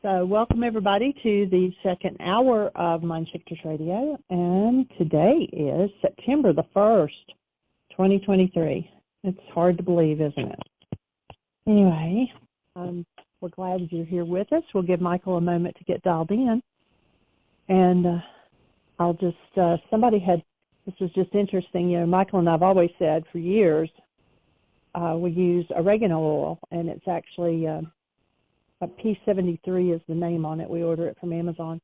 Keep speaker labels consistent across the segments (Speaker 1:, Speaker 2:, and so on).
Speaker 1: So welcome everybody to the second hour of Mind Shifters Radio, and today is September the 1st, 2023. It's hard to believe, isn't it? Anyway, we're glad you're here with us. We'll give Michael a moment to get dialed in, and I'll just, this was just interesting, you know, Michael and I have always said for years we use oregano oil, and it's actually a P73 is the name on it. We order it from Amazon.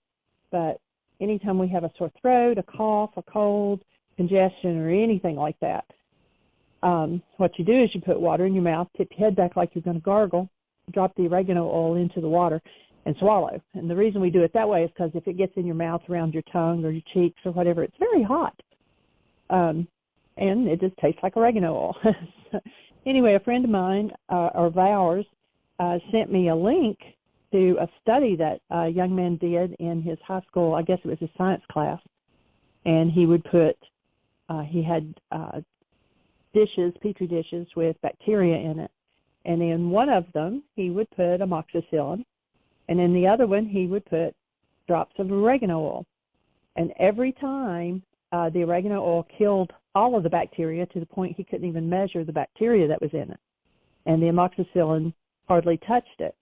Speaker 1: But anytime we have a sore throat, a cough, a cold, congestion, or anything like that, what you do is you put water in your mouth, tip your head back like you're going to gargle, drop the oregano oil into the water, and swallow. And the reason we do it that way is because if it gets in your mouth, around your tongue, or your cheeks, or whatever, it's very hot. And it just tastes like oregano oil. Anyway, a friend of mine, or of ours, sent me a link to a study that a young man did in his high school, I guess it was his science class, and he would put, he had dishes, petri dishes with bacteria in it, and in one of them he would put amoxicillin, and in the other one he would put drops of oregano oil, and every time the oregano oil killed all of the bacteria to the point he couldn't even measure the bacteria that was in it, and the amoxicillin hardly touched it.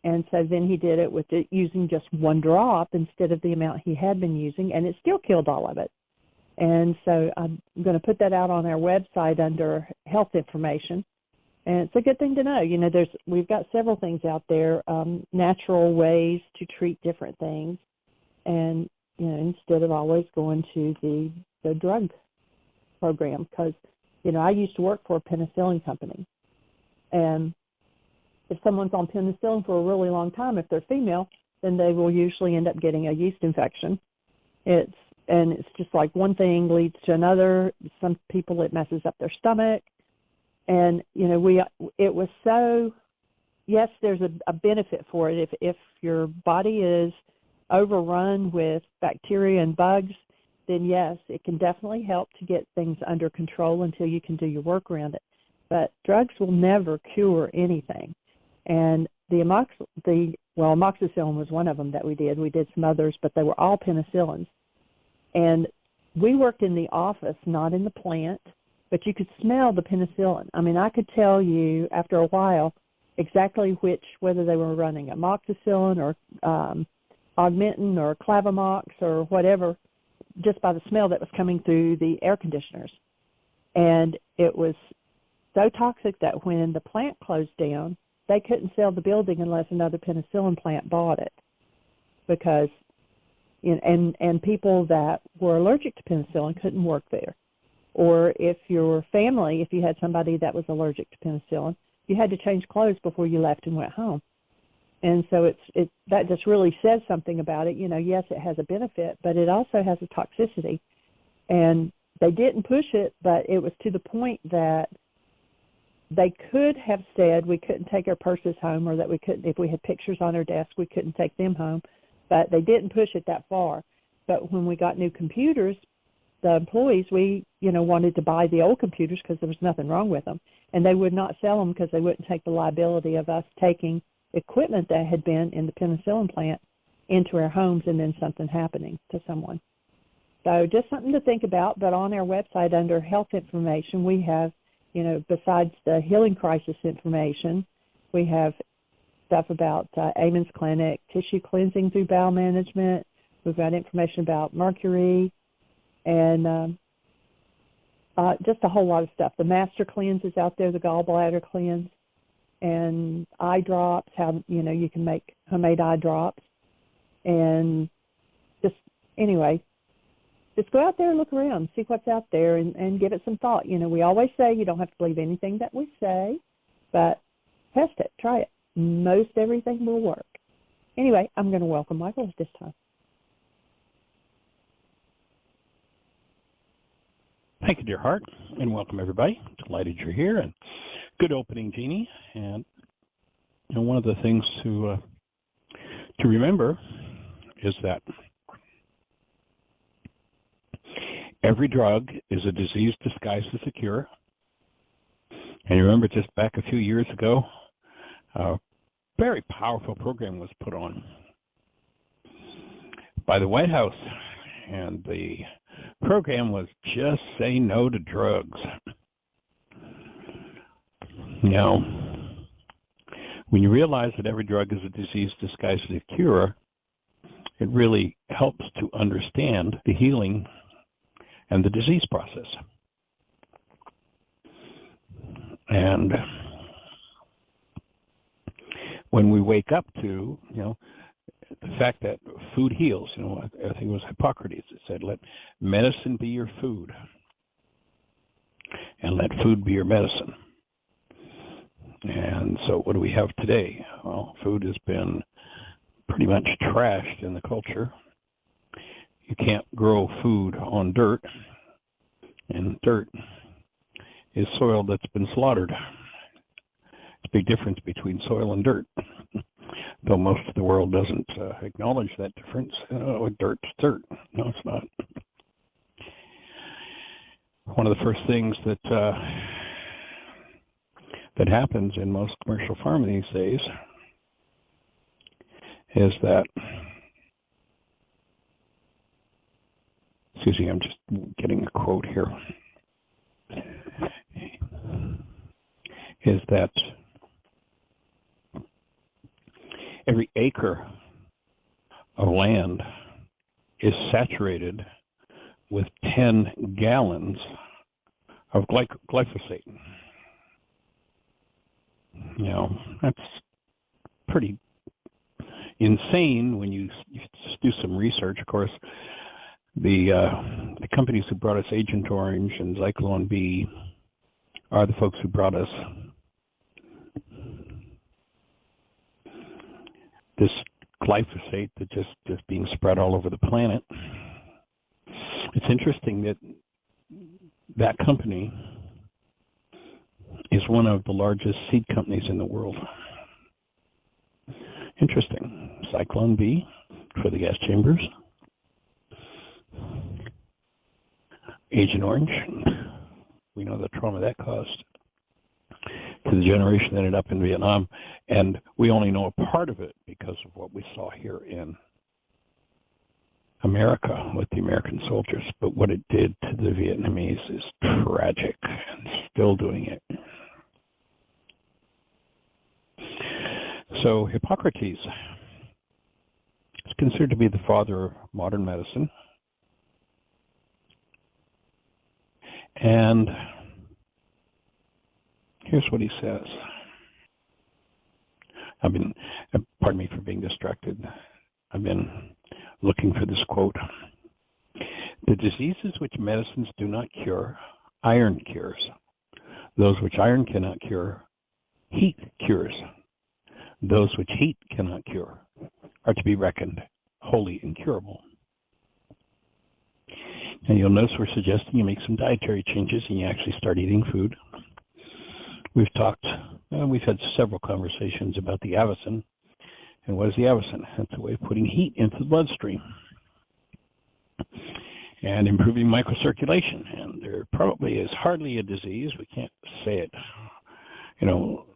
Speaker 1: And so then he did it with it using just one drop instead of the amount he had been using, and it still killed all of it. And so I'm going to put that out on our website under health information. And it's a good thing to know. You know, we've got several things out there, natural ways to treat different things, and you know, instead of always going to the drug program. Because you know, I used to work for a penicillin company, and if someone's on penicillin for a really long time, if they're female, then they will usually end up getting a yeast infection. It's just like one thing leads to another. Some people, it messes up their stomach. And, you know, it was so, yes, there's a benefit for it. If your body is overrun with bacteria and bugs, then yes, it can definitely help to get things under control until you can do your work around it. But drugs will never cure anything. And amoxicillin was one of them that we did. We did some others, but they were all penicillins. And we worked in the office, not in the plant, but you could smell the penicillin. I mean, I could tell you after a while exactly whether they were running amoxicillin or augmentin or clavamox or whatever, just by the smell that was coming through the air conditioners. And it was so toxic that when the plant closed down, they couldn't sell the building unless another penicillin plant bought it, because, you know, and people that were allergic to penicillin couldn't work there. Or if your family, if you had somebody that was allergic to penicillin, you had to change clothes before you left and went home. And so that just really says something about it. You know, yes, it has a benefit, but it also has a toxicity. And they didn't push it, but it was to the point that they could have said we couldn't take our purses home, or that we couldn't, if we had pictures on our desk, we couldn't take them home. But they didn't push it that far. But when we got new computers, the employees, we, you know, wanted to buy the old computers because there was nothing wrong with them. And they would not sell them because they wouldn't take the liability of us taking equipment that had been in the penicillin plant into our homes and then something happening to someone. So just something to think about. But on our website under health information, we have, you know, besides the healing crisis information, we have stuff about Amen's Clinic, tissue cleansing through bowel management. We've got information about mercury, and just a whole lot of stuff. The master cleanse is out there, the gallbladder cleanse, and eye drops, how, you know, you can make homemade eye drops. And just, anyway, just go out there and look around, see what's out there, and give it some thought. You know, we always say you don't have to believe anything that we say, but test it, try it. Most everything will work. Anyway, I'm going to welcome Michael at this time.
Speaker 2: Thank you, dear heart, and welcome everybody. Delighted you're here, and good opening, Jeannie. And you know, one of the things to remember is that every drug is a disease disguised as a cure. And you remember just back a few years ago, very powerful program was put on by the White House, and the program was Just Say No to Drugs. Now, when you realize that every drug is a disease disguised as a cure, it really helps to understand the healing and the disease process. And when we wake up to, the fact that food heals, I think it was Hippocrates that said, let medicine be your food and let food be your medicine. And so what do we have today? Well, food has been pretty much trashed in the culture. You can't grow food on dirt, and dirt is soil that's been slaughtered. It's a big difference between soil and dirt, though most of the world doesn't acknowledge that difference. Dirt's dirt. No, it's not. One of the first things that that happens in most commercial farming these days is that, excuse me, I'm just getting a quote here, is that every acre of land is saturated with 10 gallons of glyphosate. That's pretty insane when you do some research. Of course, the companies who brought us Agent Orange and Zyklon B are the folks who brought us this glyphosate that's just being spread all over the planet. It's interesting that that company is one of the largest seed companies in the world. Interesting. Zyklon B for the gas chambers. Agent Orange. We know the trauma that caused to the generation that ended up in Vietnam, and we only know a part of it because of what we saw here in America with the American soldiers. But what it did to the Vietnamese is tragic, and still doing it. So Hippocrates is considered to be the father of modern medicine. And here's what he says. Pardon me for being distracted. I've been looking for this quote. The diseases which medicines do not cure, iron cures. Those which iron cannot cure, heat cures. Those which heat cannot cure are to be reckoned wholly incurable. And you'll notice we're suggesting you make some dietary changes and you actually start eating food. We've had several conversations about the avicin. And what is the avicin? It's a way of putting heat into the bloodstream and improving microcirculation. And there probably is hardly a disease, we can't say it,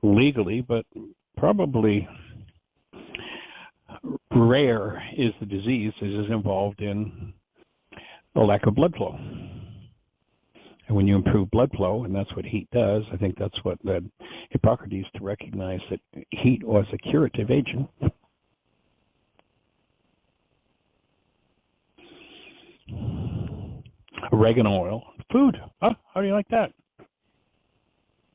Speaker 2: legally, but probably rare is the disease that is involved in a lack of blood flow. And when you improve blood flow, and that's what heat does, I think that's what led Hippocrates to recognize that heat was a curative agent. Oregano oil, food. Huh? How do you like that?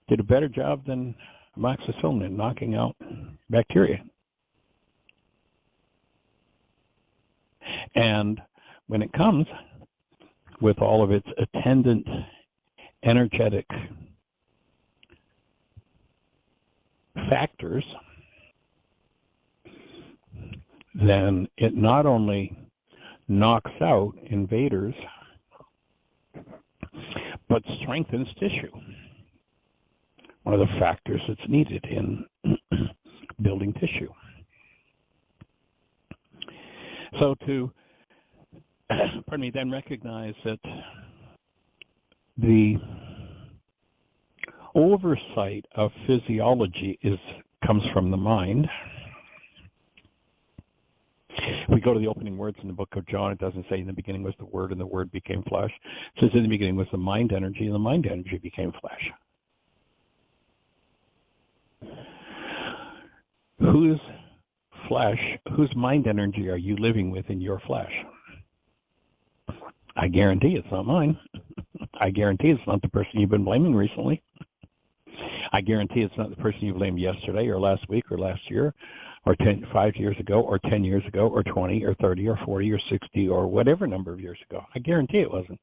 Speaker 2: Did a better job than amoxicillin in knocking out bacteria. And when it comes with all of its attendant energetic factors, then it not only knocks out invaders, but strengthens tissue. One of the factors that's needed in building tissue. So to, then recognize that the oversight of physiology comes from the mind, go to the opening words in the book of John, it doesn't say in the beginning was the Word and the Word became flesh. It says in the beginning was the mind energy and the mind energy became flesh. Whose flesh, whose mind energy are you living with in your flesh? I guarantee it's not mine. I guarantee it's not the person you've been blaming recently. I guarantee it's not the person you blamed yesterday or last week or last year or 5 years ago or 10 years ago or 20 or 30 or 40 or 60 or whatever number of years ago. I guarantee it wasn't.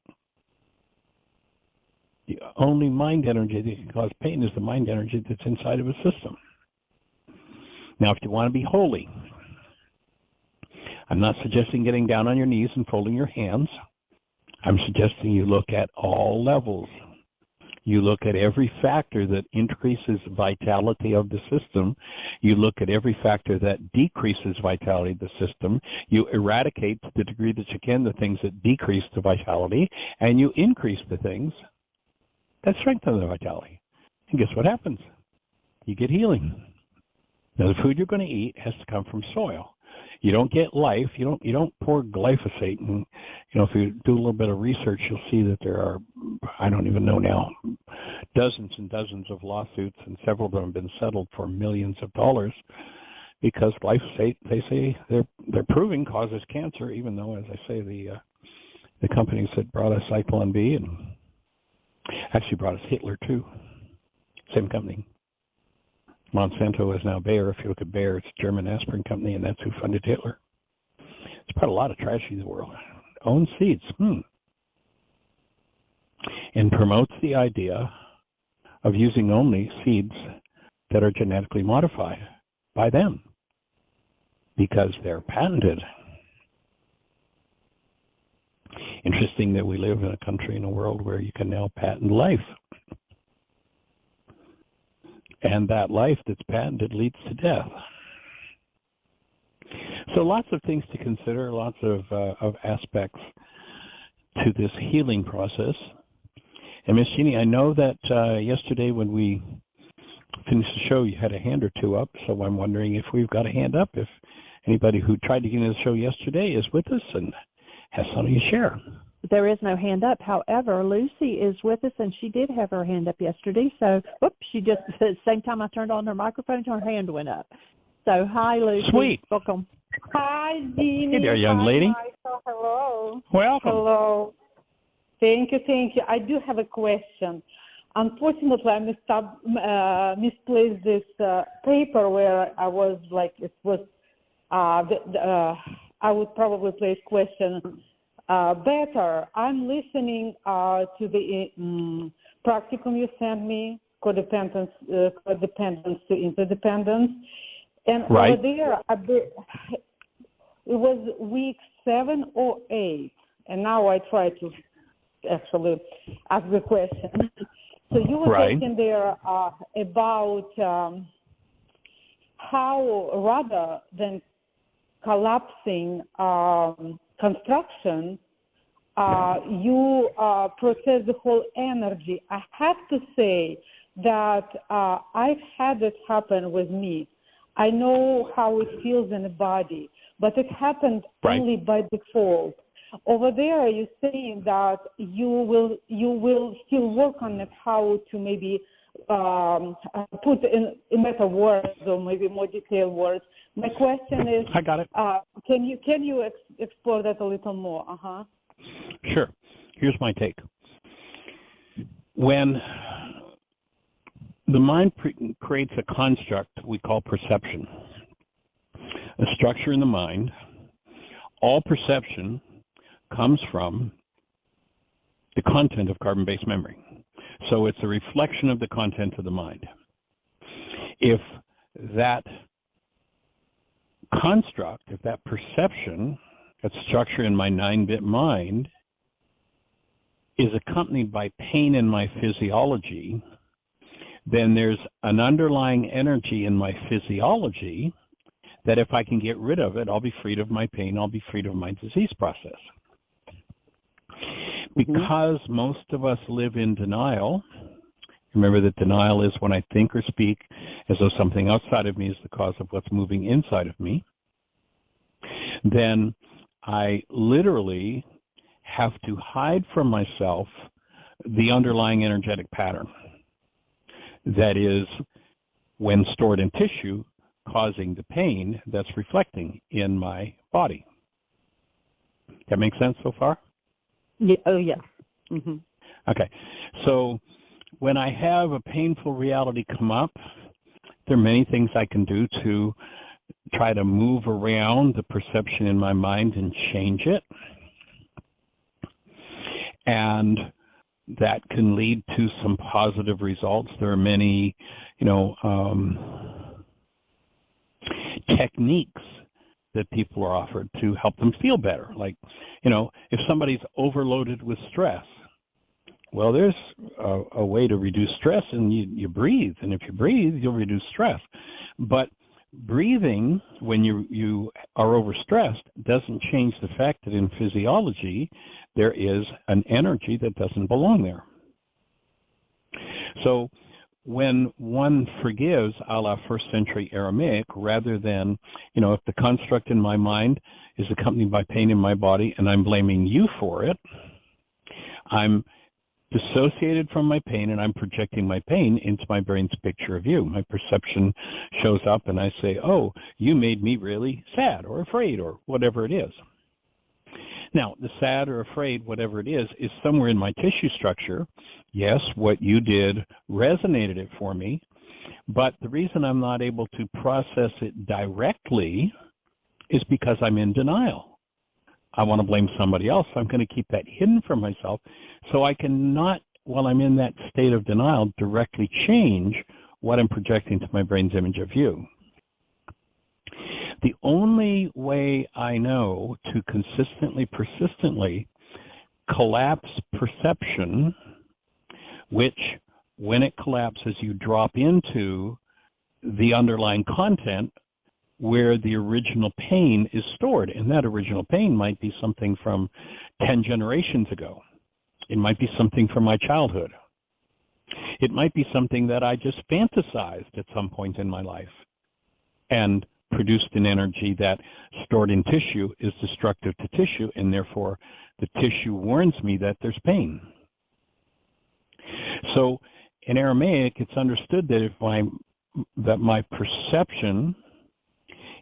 Speaker 2: The only mind energy that can cause pain is the mind energy that's inside of a system. Now, if you want to be holy, I'm not suggesting getting down on your knees and folding your hands. I'm suggesting you look at all levels. You look at every factor that increases vitality of the system. You look at every factor that decreases vitality of the system. You eradicate to the degree that you can the things that decrease the vitality, and you increase the things that strengthen the vitality. And guess what happens? You get healing. Now, the food you're going to eat has to come from soil. You don't get life. You don't pour glyphosate. And if you do a little bit of research, you'll see that there are, I don't even know now, dozens and dozens of lawsuits, and several of them have been settled for millions of dollars because glyphosate, they say they're proving causes cancer, even though, as I say, the companies that brought us Cyclone B and actually brought us Hitler too, same company. Monsanto is now Bayer. If you look at Bayer, it's a German aspirin company, and that's who funded Hitler. It's brought a lot of tragedy in the world. Owns seeds. And promotes the idea of using only seeds that are genetically modified by them because they're patented. Interesting that we live in a country, in a world where you can now patent life. And that life that's patented leads to death. So lots of things to consider, lots of aspects to this healing process. And Miss Jeannie, I know that yesterday when we finished the show, you had a hand or two up, so I'm wondering if we've got a hand up, if anybody who tried to get into the show yesterday is with us and has something to share.
Speaker 1: There is no hand up. However, Lucy is with us, and she did have her hand up yesterday. So, whoops, she just, at the same time I turned on her microphone, her hand went up. So, hi, Lucy.
Speaker 2: Sweet.
Speaker 1: Welcome.
Speaker 3: Hi, Jeannie.
Speaker 2: Hey there, young lady.
Speaker 3: Michael. Hello.
Speaker 2: Welcome.
Speaker 3: Hello. Thank you. I do have a question. Unfortunately, I misplaced this paper where I was like, it was, I would probably place question better. I'm listening to the practicum you sent me, codependence to interdependence, and
Speaker 2: right.
Speaker 3: Over there, it was week 7 or 8, and now I try to actually ask the question. So you were
Speaker 2: right.
Speaker 3: talking there about how rather than collapsing construction, you process the whole energy. I have to say that I've had it happen with me. I know how it feels in the body, but it happened
Speaker 2: right.
Speaker 3: only by default. Over there, you're saying that you will still work on it, how to maybe put in better words or maybe more detailed words. My question is,
Speaker 2: I got it.
Speaker 3: Can you explore that a little more?
Speaker 2: Sure. Here's my take. When the mind creates a construct we call perception, a structure in the mind, all perception comes from the content of carbon-based memory. So it's a reflection of the content of the mind. If that construct, if that perception, that structure in my 9-bit mind is accompanied by pain in my physiology, then there's an underlying energy in my physiology that if I can get rid of it, I'll be freed of my pain, I'll be freed of my disease process. Because most of us live in denial, remember that denial is when I think or speak as though something outside of me is the cause of what's moving inside of me, then I literally have to hide from myself the underlying energetic pattern that is, when stored in tissue, causing the pain that's reflecting in my body. That makes sense so far?
Speaker 1: Yeah. Oh, yeah. Mm-hmm.
Speaker 2: Okay. So when I have a painful reality come up, there are many things I can do to try to move around the perception in my mind and change it. And that can lead to some positive results. There are many, techniques that people are offered to help them feel better. Like, if somebody's overloaded with stress, well, there's a way to reduce stress, and you breathe. And if you breathe, you'll reduce stress. But breathing, when you are overstressed, doesn't change the fact that in physiology, there is an energy that doesn't belong there. So when one forgives, a la first century Aramaic, rather than, if the construct in my mind is accompanied by pain in my body and I'm blaming you for it, I'm dissociated from my pain and I'm projecting my pain into my brain's picture of you. My perception shows up and I say, oh, you made me really sad or afraid or whatever it is. Now, the sad or afraid, whatever it is somewhere in my tissue structure. Yes, what you did resonated it for me, but the reason I'm not able to process it directly is because I'm in denial. I want to blame somebody else. I'm going to keep that hidden from myself, so I cannot, while I'm in that state of denial, directly change what I'm projecting to my brain's image of you. The only way I know to consistently, persistently collapse perception, which when it collapses, you drop into the underlying content where the original pain is stored. And that original pain might be something from 10 generations ago. It might be something from my childhood. It might be something that I just fantasized at some point in my life and produced an energy that, stored in tissue, is destructive to tissue, and therefore the tissue warns me that there's pain. So in Aramaic, it's understood that that my perception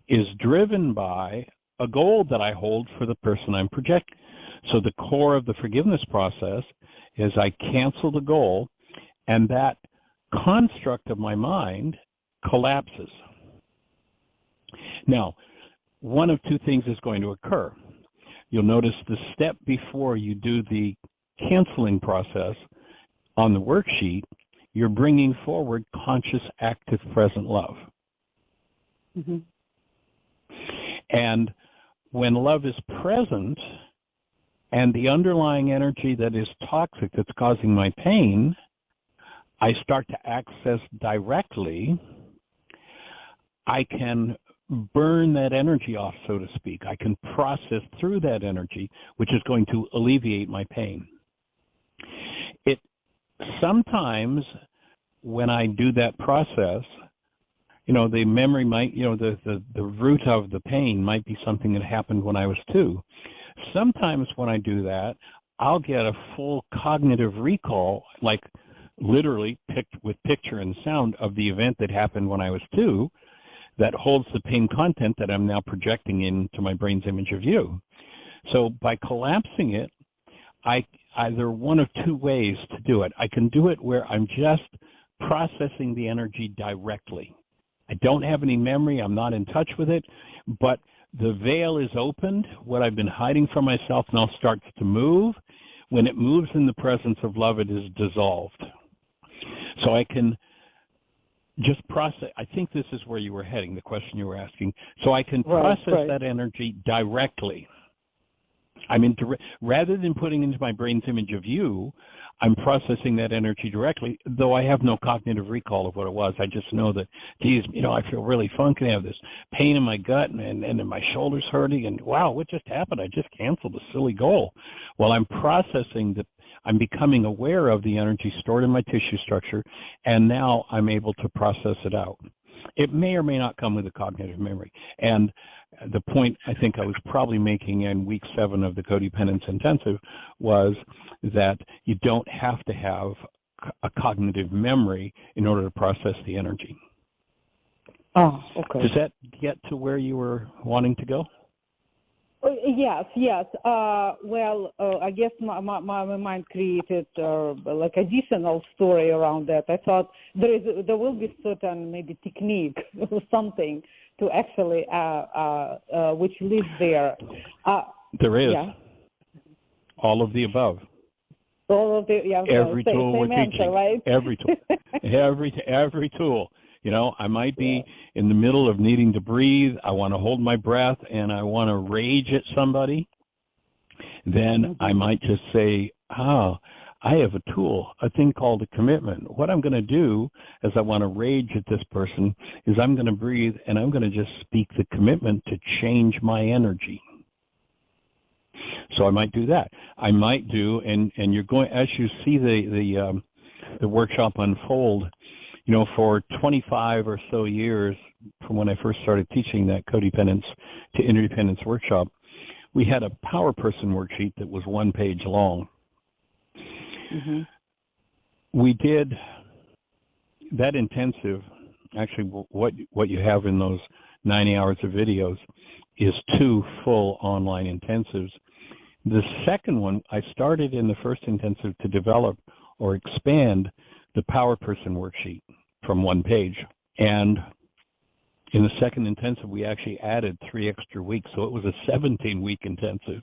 Speaker 2: is driven by a goal that I hold for the person I'm projecting. So the core of the forgiveness process is I cancel the goal, and that construct of my mind collapses. Now, one of two things is going to occur. You'll notice the step before you do the canceling process on the worksheet, you're bringing forward conscious, active, present love.
Speaker 1: Mm-hmm.
Speaker 2: And when love is present and the underlying energy that is toxic, that's causing my pain, I start to access directly, I can burn that energy off, so to speak. I can process through that energy, which is going to alleviate my pain. It sometimes, when I do that process, the memory might, the root of the pain might be something that happened when I was 2. Sometimes when I do that, I'll get a full cognitive recall, like literally with picture and sound, of the event that happened when I was 2, that holds the pain content that I'm now projecting into my brain's image of you. So by collapsing it, there are one of two ways to do it. I can do it where I'm just processing the energy directly. I don't have any memory, I'm not in touch with it, but the veil is opened. What I've been hiding from myself now starts to move. When it moves in the presence of love, it is dissolved. So I can just process. I think this is where you were heading, the question you were asking. So I can process that energy directly. I mean, rather than putting into my brain's image of you, I'm processing that energy directly, though I have no cognitive recall of what it was. I just know that, geez, I feel really funky. I have this pain in my gut and my shoulders hurting, and wow, what just happened? I just canceled a silly goal. Well, I'm processing I'm becoming aware of the energy stored in my tissue structure, and now I'm able to process it out. it may or may not come with a cognitive memory. And the point I think I was probably making in week 7 of the Codependence Intensive was that you don't have to have a cognitive memory in order to process the energy.
Speaker 3: Oh, okay.
Speaker 2: Does that get to where you were wanting to go?
Speaker 3: Yes. I guess my mind created like additional story around that. I thought there will be certain maybe technique or something to actually which lives there.
Speaker 2: There is.
Speaker 3: Yeah.
Speaker 2: All of the above.
Speaker 3: All of the
Speaker 2: Every tool we're
Speaker 3: answer,
Speaker 2: teaching.
Speaker 3: right?
Speaker 2: Every tool. every tool. You know, I might be in the middle of needing to breathe. I want to hold my breath and I want to rage at somebody. Then I might just say, I have a tool, a thing called a commitment. What I'm going to do as I want to rage at this person is I'm going to breathe and I'm going to just speak the commitment to change my energy. So I might do that. I might do, and you're going, as you see the workshop unfold, you know, for 25 or so years from when I first started teaching that codependence to interdependence workshop, we had a power person worksheet that was 1 page long.
Speaker 3: Mm-hmm.
Speaker 2: We did that intensive. Actually, what you have in those 90 hours of videos is 2 full online intensives. The second one, I started in the first intensive to develop or expand the power person worksheet from 1 page. And in the second intensive, we actually added 3 extra weeks. So it was a 17-week intensive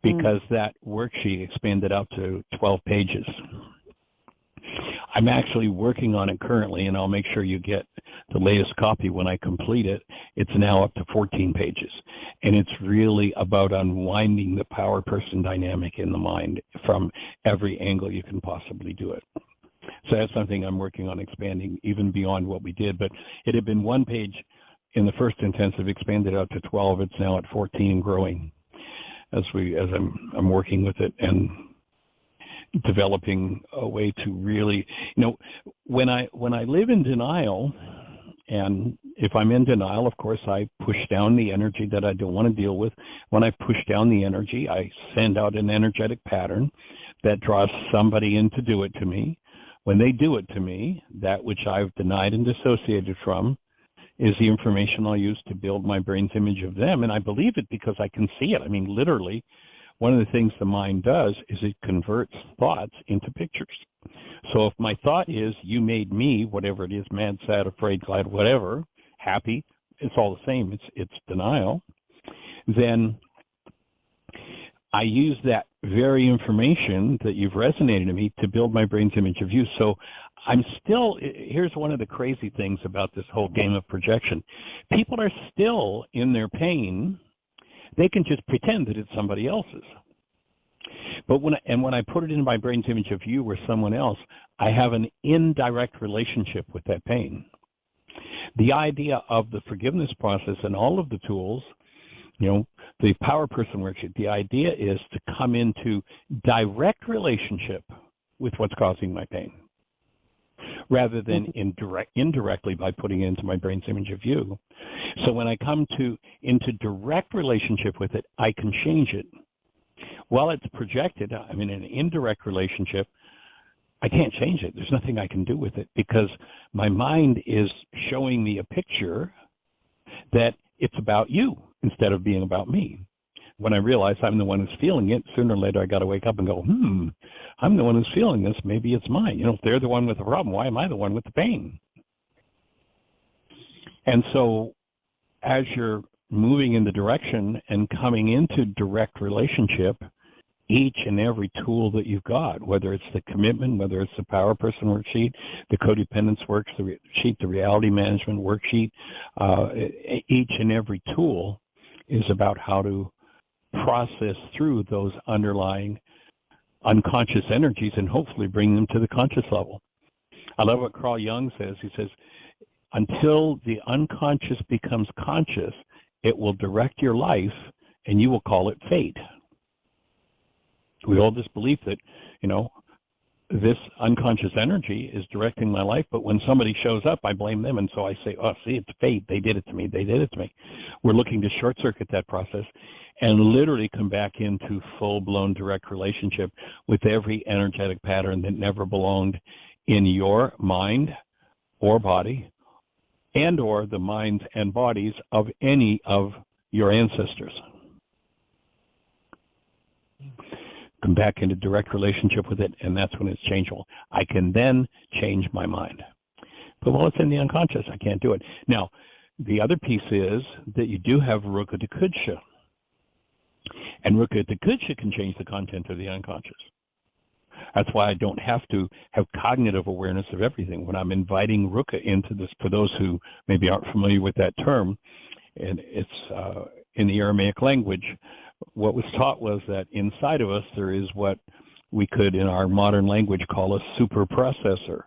Speaker 2: because that worksheet expanded out to 12 pages. I'm actually working on it currently, and I'll make sure you get the latest copy when I complete it. It's now up to 14 pages, and it's really about unwinding the power person dynamic in the mind from every angle you can possibly do it. So that's something I'm working on expanding even beyond what we did, but it had been 1 page in the first intensive, expanded out to 12. It's now at 14 and growing as I'm working with it and developing a way to really, you know, when I live in denial, and if I'm in denial, of course, I push down the energy that I don't want to deal with. When I push down the energy, I send out an energetic pattern that draws somebody in to do it to me. When they do it to me, that which I've denied and dissociated from is the information I'll use to build my brain's image of them. And I believe it because I can see it. I mean, literally, one of the things the mind does is it converts thoughts into pictures. So if my thought is, you made me, whatever it is, mad, sad, afraid, glad, whatever, happy, it's all the same, it's denial, then I use that very information that you've resonated to me to build my brain's image of you. So I'm still, here's one of the crazy things about this whole game of projection. People are still in their pain. They can just pretend that it's somebody else's. But when I put it in my brain's image of you or someone else, I have an indirect relationship with that pain. The idea of the forgiveness process and all of the tools, you know, the power person worksheet, the idea is to come into direct relationship with what's causing my pain, rather than indirectly by putting it into my brain's image of you. So when I come into direct relationship with it, I can change it. While it's projected, I'm in an indirect relationship, I can't change it. There's nothing I can do with it because my mind is showing me a picture that it's about you instead of being about me. When I realize I'm the one who's feeling it, sooner or later I got to wake up and go, I'm the one who's feeling this. Maybe it's mine. You know, if they're the one with the problem, why am I the one with the pain? And so as you're moving in the direction and coming into direct relationship, each and every tool that you've got, whether it's the commitment, whether it's the power person worksheet, the codependence worksheet, the reality management worksheet, each and every tool is about how to process through those underlying unconscious energies and hopefully bring them to the conscious level. I love what Carl Jung says. He says, until the unconscious becomes conscious, it will direct your life and you will call it fate. We hold this belief that, you know, this unconscious energy is directing my life, but when somebody shows up, I blame them, and so I say, oh, see, it's fate. They did it to me. They did it to me. We're looking to short-circuit that process and literally come back into full-blown direct relationship with every energetic pattern that never belonged in your mind or body and or the minds and bodies of any of your ancestors. Come back into direct relationship with it, and that's when it's changeable. I can then change my mind. But while it's in the unconscious, I can't do it. Now, the other piece is that you do have Ruka Dakudsha. And Ruka Dakudsha can change the content of the unconscious. That's why I don't have to have cognitive awareness of everything. When I'm inviting Ruka into this, for those who maybe aren't familiar with that term, and it's in the Aramaic language, what was taught was that inside of us there is what we could, in our modern language, call a super processor,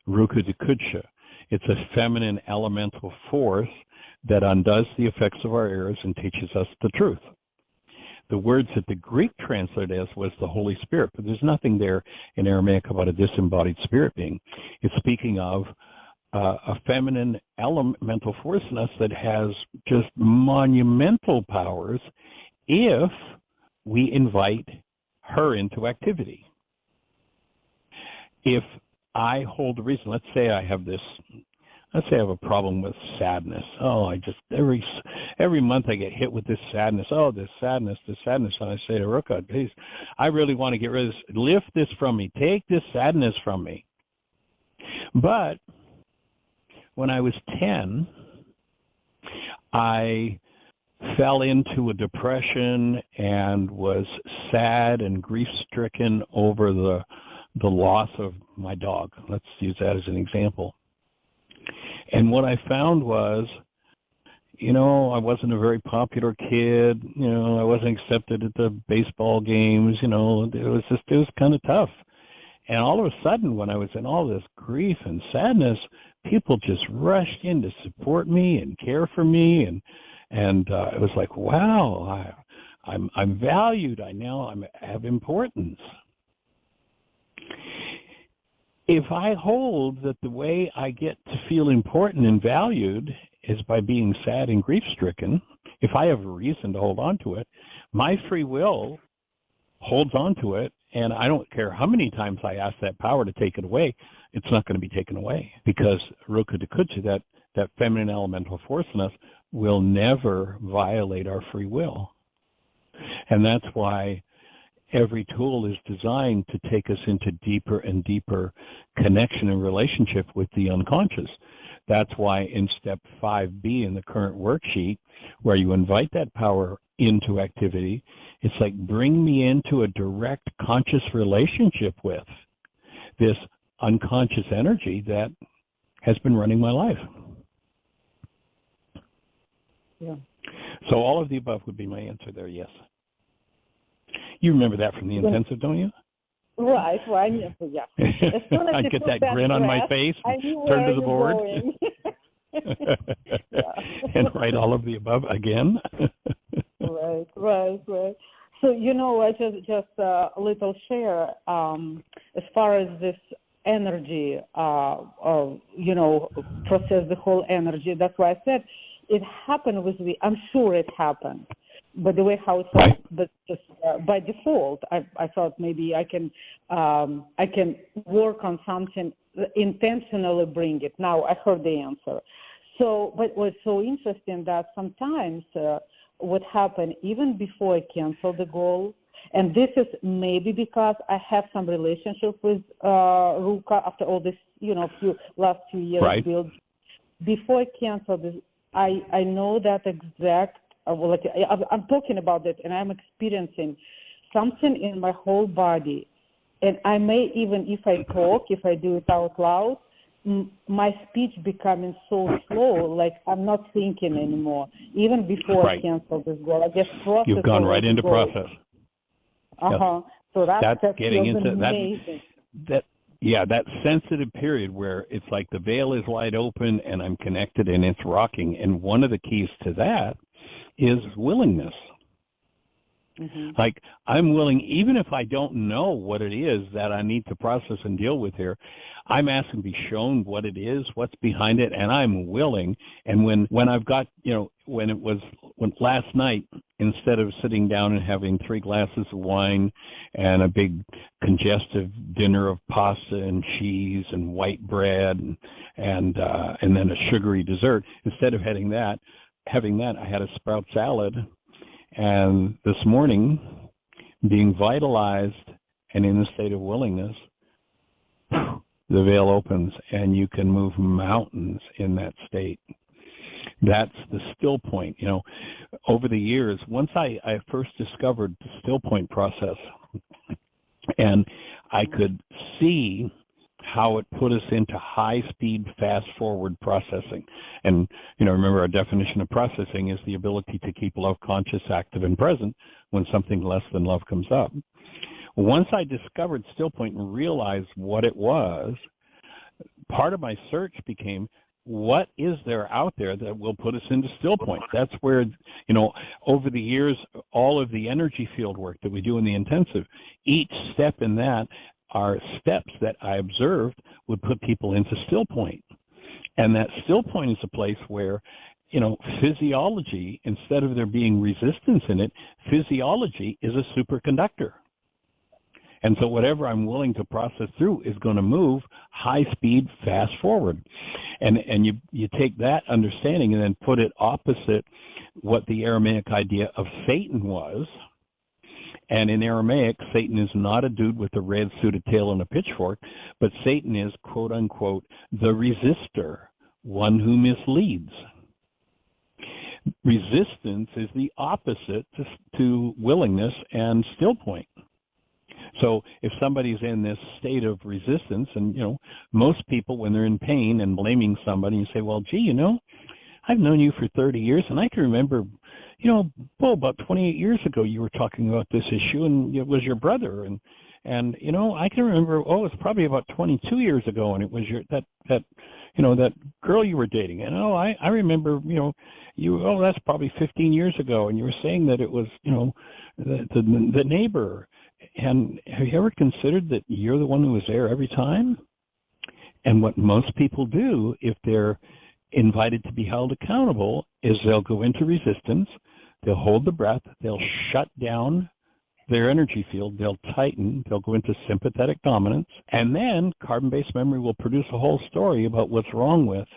Speaker 2: Ruka Dakudsha. It's a feminine elemental force that undoes the effects of our errors and teaches us the truth. The words that the Greek translated as was the Holy Spirit, but there's nothing there in Aramaic about a disembodied spirit being. It's speaking of a feminine elemental force in us that has just monumental powers if we invite her into activity. If I hold the reason, let's say I have a problem with sadness. Oh, I just, every month I get hit with this sadness. Oh, this sadness. And I say to Ruka, please, I really want to get rid of this. Lift this from me. Take this sadness from me. But when I was 10, I fell into a depression and was sad and grief-stricken over the loss of my dog. Let's use that as an example. And what I found was, I wasn't a very popular kid. I wasn't accepted at the baseball games. It was kind of tough. And all of a sudden, when I was in all this grief and sadness, people just rushed in to support me and care for me, and it was like, wow, I'm valued. I have importance. If I hold that the way I get to feel important and valued is by being sad and grief-stricken, if I have a reason to hold on to it, my free will holds on to it, and I don't care how many times I ask that power to take it away, it's not going to be taken away, because Ruka Dakudsha, that feminine elemental force in us, will never violate our free will. And that's why every tool is designed to take us into deeper and deeper connection and relationship with the unconscious. That's why in step 5B in the current worksheet, where you invite that power into activity, it's like, bring me into a direct conscious relationship with this unconscious energy that has been running my life.
Speaker 3: Yeah.
Speaker 2: So all of the above would be my answer there, yes. You remember that from the intensive, don't you?
Speaker 3: Right. Yeah.
Speaker 2: I get that grin on my face, turn to the board, and write all of the above again. Right.
Speaker 3: So, I just a little share as far as this energy, process the whole energy. That's why I said it happened with me. I'm sure it happened. But the way how it was, but just by default, I thought maybe I can work on something, intentionally bring it. Now I heard the answer. So, but what's so interesting that sometimes what happened even before I cancel the goal, and this is maybe because I have some relationship with Ruka after all this, last few years built. Before I cancel this, I know that exact. I'm talking about it, and I'm experiencing something in my whole body. And I may even, if I talk, if I do it out loud, my speech becoming so slow, like I'm not thinking anymore. Even before I cancel this goal, I just process.
Speaker 2: You've gone right into process.
Speaker 3: Yep. So that's
Speaker 2: getting into
Speaker 3: amazing.
Speaker 2: that sensitive period where it's like the veil is wide open and I'm connected and it's rocking. And one of the keys to that is willingness. Like, I'm willing, even if I don't know what it is that I need to process and deal with here, I'm asking to be shown what it is, what's behind it, and I'm willing. And when I've got, when last night, instead of sitting down and having 3 glasses of wine and a big congestive dinner of pasta and cheese and white bread and then a sugary dessert, instead of having that, I had a sprout salad. And this morning, being vitalized and in a state of willingness, the veil opens and you can move mountains in that state. That's the still point. Over the years, once I first discovered the still point process, and I could see how it put us into high-speed, fast-forward processing. And, remember, our definition of processing is the ability to keep love conscious, active, and present when something less than love comes up. Once I discovered still point and realized what it was, part of my search became, what is there out there that will put us into still point? That's where, over the years, all of the energy field work that we do in the intensive, each step in that are steps that I observed would put people into still point. And that still point is a place where, physiology, instead of there being resistance in it, physiology is a superconductor. And so whatever I'm willing to process through is going to move high speed, fast forward. And you take that understanding and then put it opposite what the Aramaic idea of Satan was. And in Aramaic, Satan is not a dude with a red suit, a tail, and a pitchfork, but Satan is, quote unquote, the resistor, one who misleads. Resistance is the opposite to willingness and still point. So if somebody's in this state of resistance, and, most people, when they're in pain and blaming somebody, you say, well, gee, I've known you for 30 years, and I can remember, about 28 years ago, you were talking about this issue, and it was your brother, and I can remember, it's probably about 22 years ago, and it was that girl you were dating, and I remember, that's probably 15 years ago, and you were saying that it was, the neighbor. And have you ever considered that you're the one who was there every time? And what most people do, if they're invited to be held accountable, is they'll go into resistance, they'll hold the breath, they'll shut down their energy field, they'll tighten, they'll go into sympathetic dominance, and then carbon-based memory will produce a whole story about what's wrong with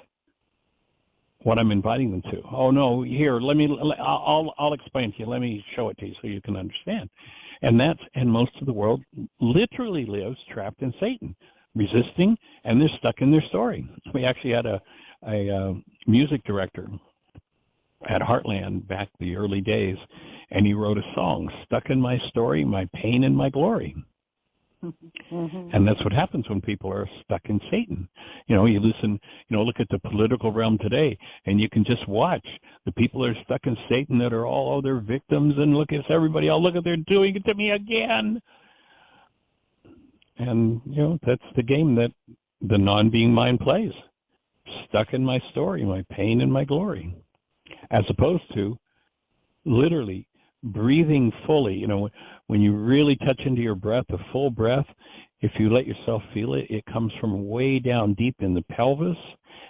Speaker 2: what I'm inviting them to. Oh no, here, I'll explain to you, let me show it to you so you can understand. And most of the world literally lives trapped in Satan, resisting, and they're stuck in their story. We actually had a music director at Heartland back the early days, and he wrote a song, Stuck in My Story, My Pain and My Glory. And that's what happens when people are stuck in Satan. You listen, look at the political realm today, and you can just watch the people that are stuck in Satan that are all they're victims, and look at everybody, look at they're doing it to me again. And, that's the game that the non-being mind plays. Stuck in my story, my pain and my glory. As opposed to literally breathing fully, when you really touch into your breath, a full breath, if you let yourself feel it, it comes from way down deep in the pelvis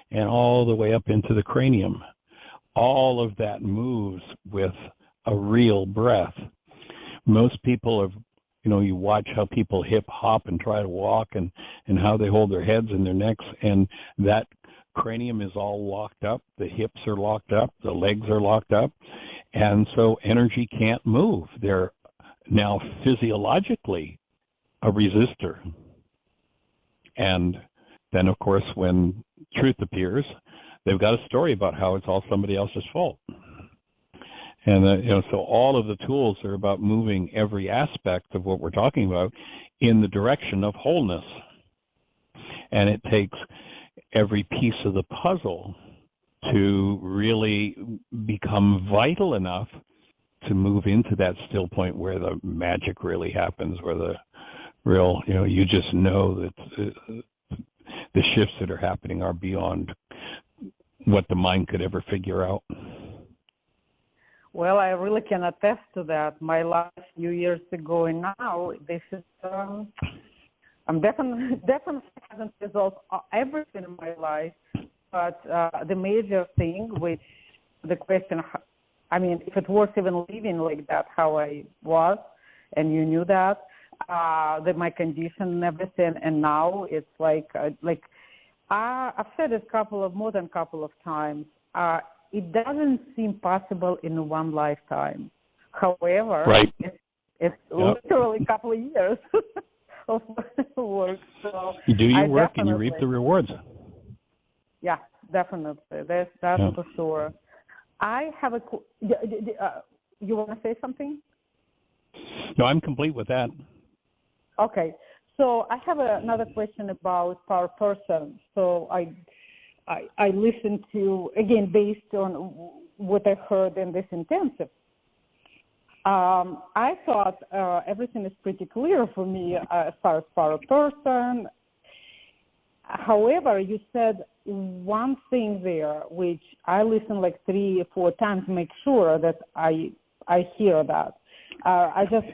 Speaker 2: and all the way up into the cranium. All of that moves with a real breath. Most people have, you watch how people hip hop and try to walk and how they hold their heads and their necks, and that cranium is all locked up, the hips are locked up, the legs are locked up, and so energy can't move. They're now physiologically a resistor. And then, of course, when truth appears, they've got a story about how it's all somebody else's fault. And, so all of the tools are about moving every aspect of what we're talking about in the direction of wholeness. And it takes every piece of the puzzle to really become vital enough to move into that still point where the magic really happens, where the real, you just know that the shifts that are happening are beyond what the mind could ever figure out.
Speaker 3: Well, I really can attest to that. My life a few years ago and now, this is, I'm definitely hasn't resolved everything in my life, but the major thing, which the question, I mean, if it was even living like that, how I was, and you knew that my condition and everything, and now it's like I've said it more than a couple of times. It doesn't seem possible in one lifetime. However,
Speaker 2: right.
Speaker 3: it's literally a couple of years of work. So
Speaker 2: you do your work and you reap the rewards.
Speaker 3: Yeah, definitely. That's for sure. I have you want to say something?
Speaker 2: No, I'm complete with that.
Speaker 3: Okay. So I have another question about power person. So I listened to, again, based on what I heard in this intensive. I thought everything is pretty clear for me as far as power person. However, you said one thing there, which I listened like 3 or 4 times to make sure that I hear that. I just,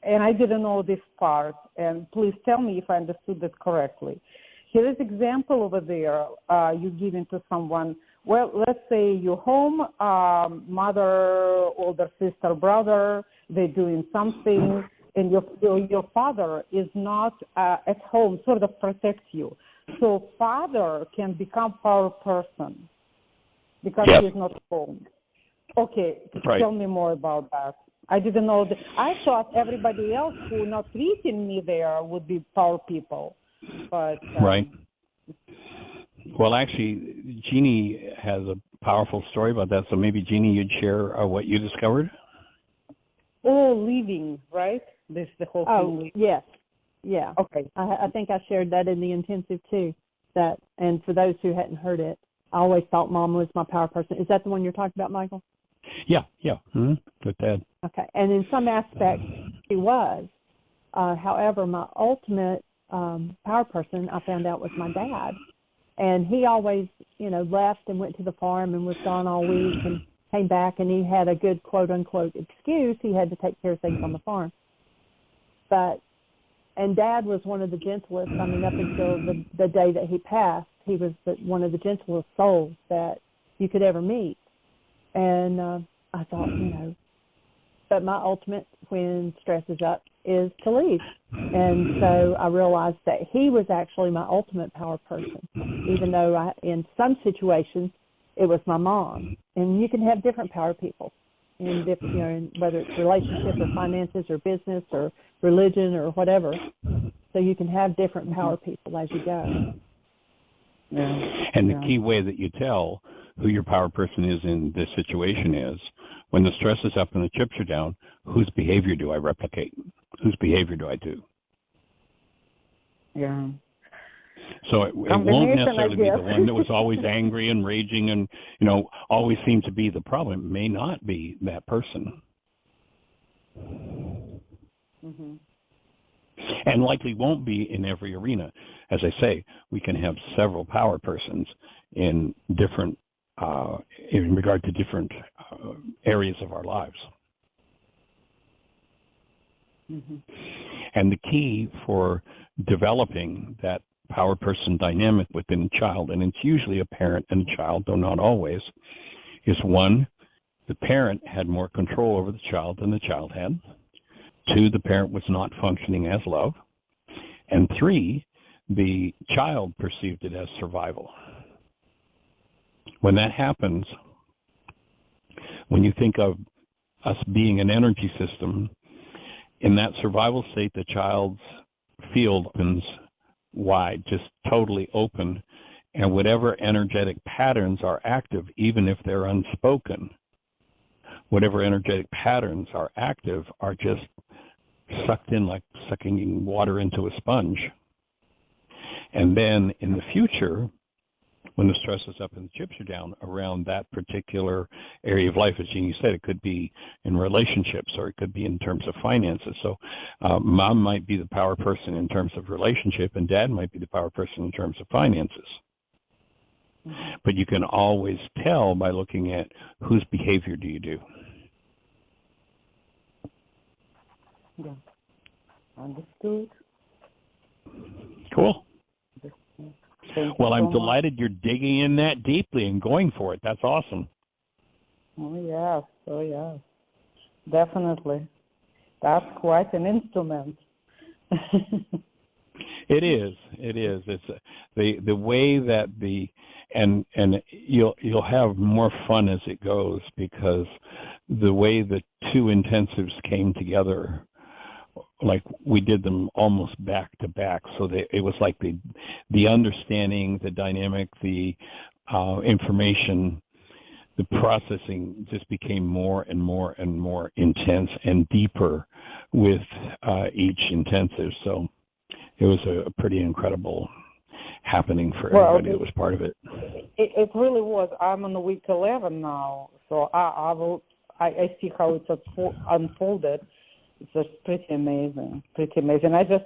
Speaker 3: and I didn't know this part, and please tell me if I understood that correctly. Here is example over there you giving to someone. Well, let's say you're home, mother, older sister, brother, they're doing something, and your father is not at home, sort of protects you. So father can become power person because he's not home. Okay, tell me more about that. I didn't know that. I thought everybody else who not treating me there would be power people, but
Speaker 2: right. Well, actually, Jeannie has a powerful story about that. So maybe Jeannie, you'd share what you discovered.
Speaker 3: Oh, leaving, right? This the whole thing.
Speaker 1: Yes, yeah.
Speaker 3: Okay.
Speaker 1: I think I shared that in the intensive too. That, and for those who hadn't heard it, I always thought Mom was my power person. Is that the one you're talking about, Michael?
Speaker 2: Yeah. Mm-hmm. With Dad.
Speaker 1: Okay, and in some aspects he was. However, my ultimate power person I found out was my dad, and he always, left and went to the farm and was gone all week and came back, and he had a good quote unquote excuse. He had to take care of things on the farm. And Dad was one of the gentlest. I mean, up until the day that he passed, he was one of the gentlest souls that you could ever meet. And I thought, but my ultimate when stress is up is to leave. And so I realized that he was actually my ultimate power person, even though in some situations it was my mom. And you can have different power people, in whether it's relationship or finances or business or religion or whatever. So you can have different power people as you go.
Speaker 3: Yeah.
Speaker 2: And the key way that you tell who your power person is in this situation is when the stress is up and the chips are down, whose behavior do I replicate? Whose behavior do I do?
Speaker 3: Yeah.
Speaker 2: So it won't necessarily be the one that was always angry and raging and, always seemed to be the problem. It may not be that person.
Speaker 3: Mm-hmm.
Speaker 2: And likely won't be in every arena. As I say, we can have several power persons in different, in regard to different areas of our lives.
Speaker 3: Mm-hmm.
Speaker 2: And the key for developing that power person dynamic within a child, and it's usually a parent and a child, though not always, is 1, the parent had more control over the child than the child had. 2, the parent was not functioning as love. And 3, the child perceived it as survival. When that happens, when you think of us being an energy system, in that survival state, the child's field opens wide, just totally open, and whatever energetic patterns are active, even if they're unspoken, whatever energetic patterns are active are just sucked in like sucking water into a sponge. And then in the future, when the stress is up and the chips are down around that particular area of life, as Jeannie said, it could be in relationships or it could be in terms of finances. So Mom might be the power person in terms of relationship and Dad might be the power person in terms of finances. But you can always tell by looking at whose behavior do you do.
Speaker 3: Yeah. Understood.
Speaker 2: Cool. Well, I'm
Speaker 3: so
Speaker 2: delighted you're digging in that deeply and going for it. That's awesome.
Speaker 3: Oh yes, definitely. That's quite an instrument.
Speaker 2: It is. It's the way that and you'll have more fun as it goes, because the way the two intensives came together, like we did them almost back to back, so it was like the understanding, the dynamic, the information, the processing just became more and more and more intense and deeper with each intensive. So it was a pretty incredible happening for everybody that was part of it.
Speaker 3: It really was. I'm on week 11 now, so I see how it's unfolded. It's just pretty amazing. I just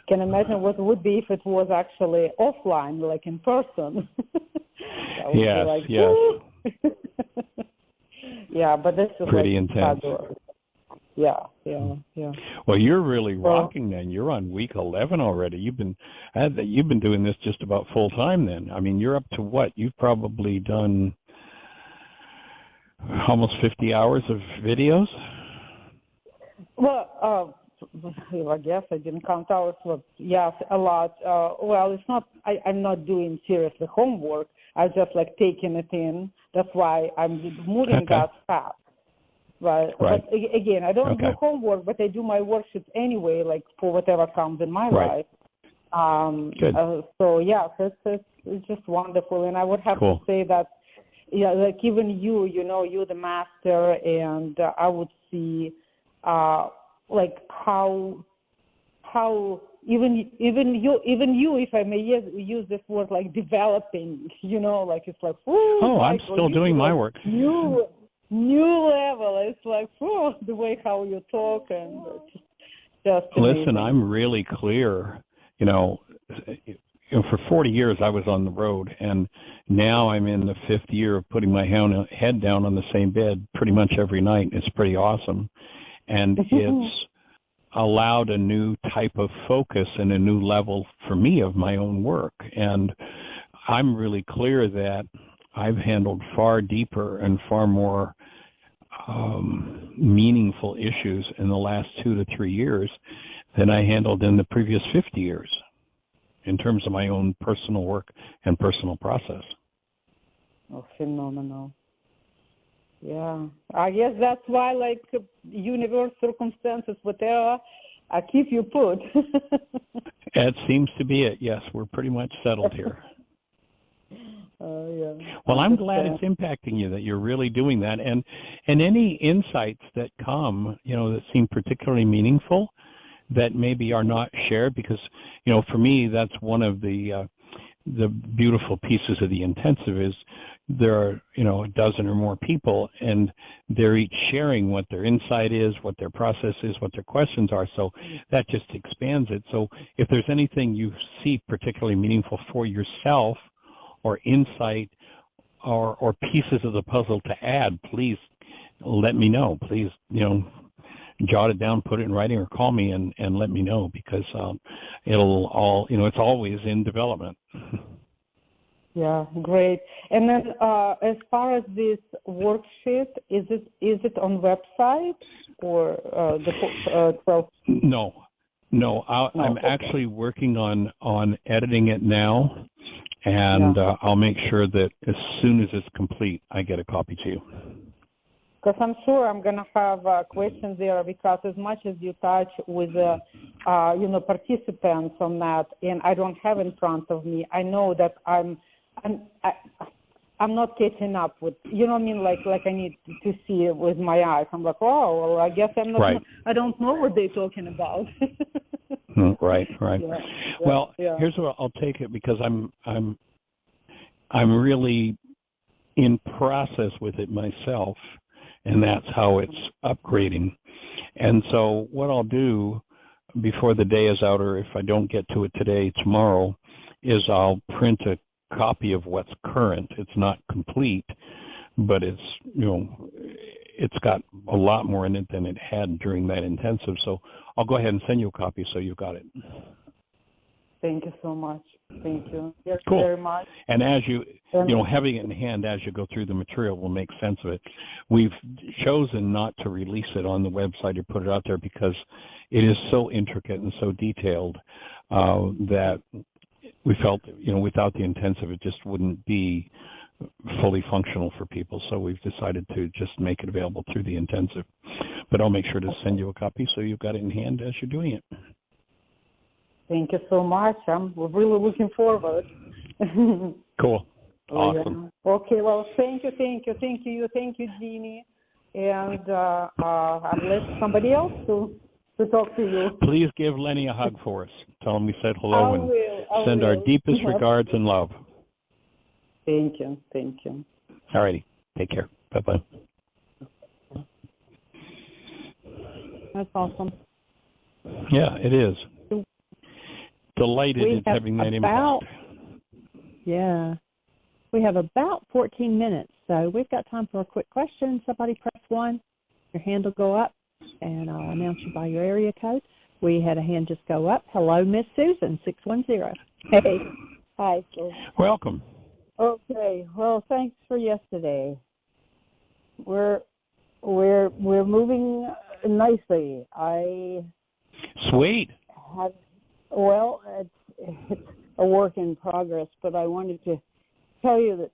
Speaker 3: can imagine what it would be if it was actually offline, like in person.
Speaker 2: Yes.
Speaker 3: Yeah, but this is
Speaker 2: pretty
Speaker 3: like
Speaker 2: intense.
Speaker 3: fabulous. Yeah.
Speaker 2: Well, you're really rocking then. You're on week 11 already. You've been doing this just about full time then. I mean, you're up to what? You've probably done almost 50 hours of videos?
Speaker 3: Well, I guess I didn't count hours, but yes, a lot. Well, it's not. I'm not doing seriously homework. I just like taking it in. That's why I'm moving that fast. Right. But again, I don't do homework, but I do my worksheets anyway, like for whatever comes in my life.
Speaker 2: Good.
Speaker 3: So yeah, it's just wonderful, and I would have to say that, yeah, like even you're the master, and I would see, like how even you, if I may use this word, like developing, like it's like,
Speaker 2: I'm still doing my work.
Speaker 3: New level. It's like, the way how you talk, and just amazing.
Speaker 2: Listen, I'm really clear. For 40 years I was on the road, and now I'm in the 5th year of putting my head down on the same bed pretty much every night. It's pretty awesome, and it's allowed a new type of focus and a new level for me of my own work. And I'm really clear that I've handled far deeper and far more meaningful issues in the last 2 to 3 years than I handled in the previous 50 years in terms of my own personal work and personal process.
Speaker 3: Oh, phenomenal. Yeah. I guess that's why, like, universe, circumstances, whatever, I keep you put.
Speaker 2: That seems to be it, yes. We're pretty much settled here.
Speaker 3: Yeah.
Speaker 2: Well, I'm glad it's impacting you, that you're really doing that, and any insights that come, that seem particularly meaningful, that maybe are not shared, because, for me, that's one of the beautiful pieces of the intensive is there are, a dozen or more people, and they're each sharing what their insight is, what their process is, what their questions are. So that just expands it. So if there's anything you see particularly meaningful for yourself, or insight, or pieces of the puzzle to add, please let me know. Please, jot it down, put it in writing, or call me and let me know, because it'll all, it's always in development.
Speaker 3: Yeah, great. And then as far as this worksheet, is it on website or the 12?
Speaker 2: No. I'm actually working on editing it now. And I'll make sure that as soon as it's complete, I get a copy to you.
Speaker 3: Because I'm sure I'm going to have questions there, because as much as you touch with, participants on that, and I don't have in front of me, I know that I'm not catching up with, what I mean? Like I need to see it with my eyes. I'm like, oh, well, I guess I'm not.
Speaker 2: Right.
Speaker 3: I don't know what they're talking about.
Speaker 2: Right. Well, here's what I'll take it, because I'm really in process with it myself, and that's how it's upgrading. And so what I'll do before the day is out, or if I don't get to it today, tomorrow, is I'll print a copy of what's current. It's not complete, but it's, it's got a lot more in it than it had during that intensive. So I'll go ahead and send you a copy so you've got it.
Speaker 3: Thank you so much. Thank you. Yes,
Speaker 2: cool.
Speaker 3: Very much.
Speaker 2: And as having it in hand as you go through the material will make sense of it. We've chosen not to release it on the website or put it out there because it is so intricate and so detailed that we felt, without the intensive, it just wouldn't be fully functional for people. So we've decided to just make it available through the intensive. But I'll make sure to send you a copy so you've got it in hand as you're doing it.
Speaker 3: Thank you so much. I'm really looking forward.
Speaker 2: Cool. Awesome.
Speaker 3: Yeah. Okay, well, thank you, Jeannie. And I'll let somebody else to talk to you.
Speaker 2: Please give Lenny a hug for us. Tell him we said hello and send our deepest regards and love.
Speaker 3: Thank you.
Speaker 2: All righty. Take care. Bye-bye.
Speaker 1: That's awesome.
Speaker 2: Yeah, it is. Delighted in having that impact.
Speaker 1: Yeah. We have about 14 minutes, so we've got time for a quick question. Somebody press 1. Your hand will go up, and I'll announce you by your area code. We had a hand just go up. Hello, Miss Susan, 610.
Speaker 4: Hey. Hi.
Speaker 2: Welcome.
Speaker 4: Okay. Well, thanks for yesterday. We're moving nicely.
Speaker 2: Sweet.
Speaker 4: It's a work in progress, but I wanted to tell you that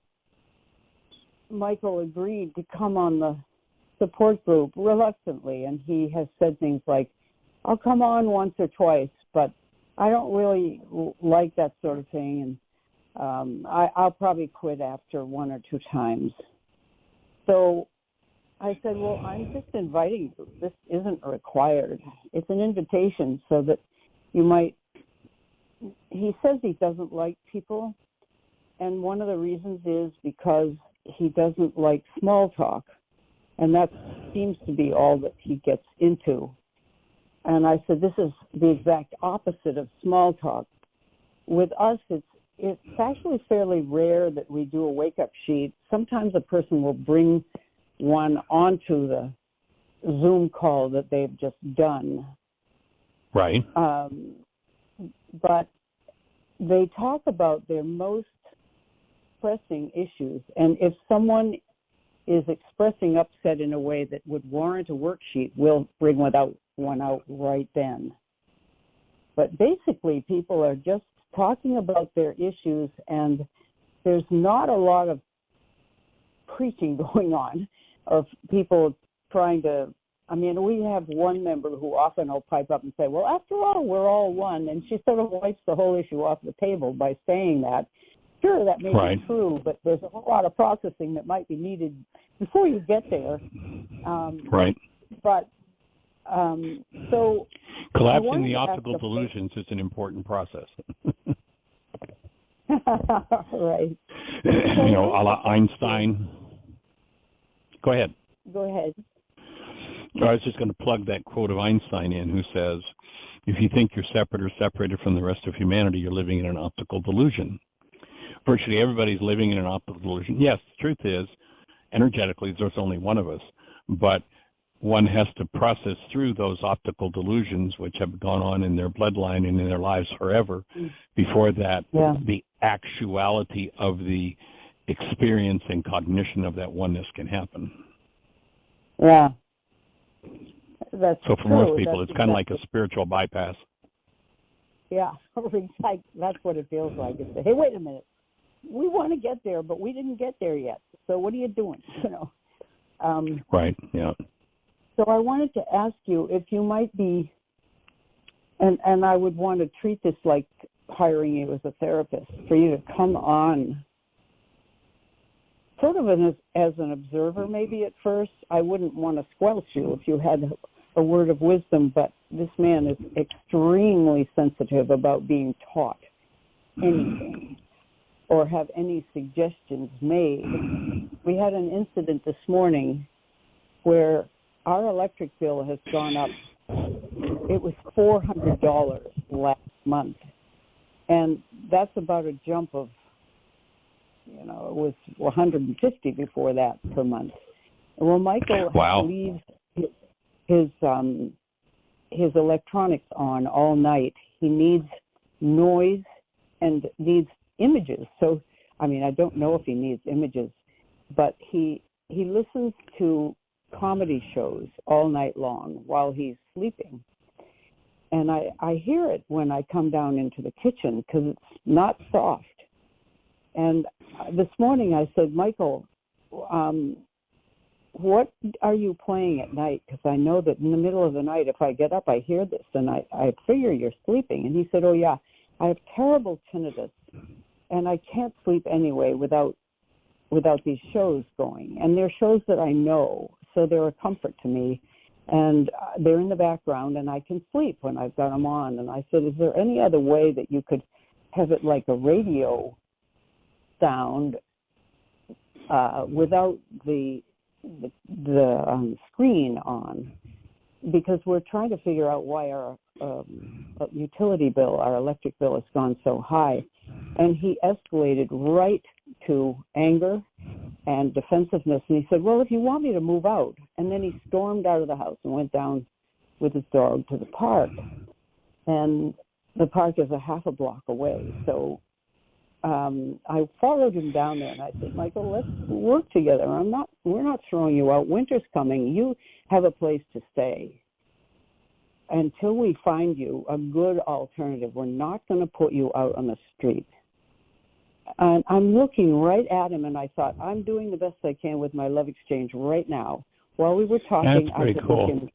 Speaker 4: Michael agreed to come on the support group reluctantly, and he has said things like, I'll come on once or twice, but I don't really like that sort of thing, and I'll probably quit after 1 or 2 times. So I said, well, I'm just inviting you. This isn't required. It's an invitation so that you might. He says he doesn't like people, and one of the reasons is because he doesn't like small talk, and that seems to be all that he gets into. And I said, this is the exact opposite of small talk. With us, it's actually fairly rare that we do a wake-up sheet. Sometimes a person will bring one onto the Zoom call that they've just done.
Speaker 2: Right.
Speaker 4: But they talk about their most pressing issues. And if someone is expressing upset in a way that would warrant a worksheet, we'll bring one out right then. But basically, people are just talking about their issues, and there's not a lot of preaching going on of people trying to. I mean, we have one member who often will pipe up and say, well, after all, we're all one. And she sort of wipes the whole issue off the table by saying that. Sure, that may be true, but there's a whole lot of processing that might be needed before you get there.
Speaker 2: Right.
Speaker 4: But so
Speaker 2: collapsing the optical delusions is an important process.
Speaker 4: Right.
Speaker 2: A la Einstein. Go ahead.
Speaker 4: Go ahead.
Speaker 2: I was just going to plug that quote of Einstein in, who says, if you think you're separate or separated from the rest of humanity, you're living in an optical delusion. Virtually everybody's living in an optical delusion. Yes, the truth is, energetically, there's only one of us, but one has to process through those optical delusions, which have gone on in their bloodline and in their lives forever, before that, the actuality of the experience and cognition of that oneness can happen.
Speaker 4: Yeah. That's
Speaker 2: so for most people, it's kind of like a spiritual bypass.
Speaker 4: Yeah, that's what it feels like. It's, hey, wait a minute. We want to get there, but we didn't get there yet. So what are you doing?
Speaker 2: Right, yeah.
Speaker 4: So I wanted to ask you if you might be, and I would want to treat this like hiring you as a therapist, for you to come on sort of as an observer maybe at first. I wouldn't want to squelch you if you had a word of wisdom, but this man is extremely sensitive about being taught anything or have any suggestions made. We had an incident this morning where our electric bill has gone up. It was $400 last month, and that's about a jump of It was 150 before that per month. Well, Michael leaves his electronics on all night. He needs noise and needs images. So, I don't know if he needs images, but he listens to comedy shows all night long while he's sleeping. And I hear it when I come down into the kitchen because it's not soft. And this morning I said, Michael, what are you playing at night? Because I know that in the middle of the night, if I get up, I hear this, and I figure you're sleeping. And he said, oh, yeah, I have terrible tinnitus, and I can't sleep anyway without these shows going. And they're shows that I know, so they're a comfort to me. And they're in the background, and I can sleep when I've got them on. And I said, is there any other way that you could have it like a radio sound without the screen on? Because we're trying to figure out why our utility bill, our electric bill, has gone so high. And he escalated right to anger and defensiveness. And he said, well, if you want me to move out. And then he stormed out of the house and went down with his dog to the park. And the park is a half a block away. So I followed him down there, and I said, Michael, let's work together. We're not throwing you out. Winter's coming. You have a place to stay. Until we find you a good alternative, we're not going to put you out on the street. And I'm looking right at him, and I thought, I'm doing the best I can with my love exchange right now. While we were talking,
Speaker 2: That's pretty cool.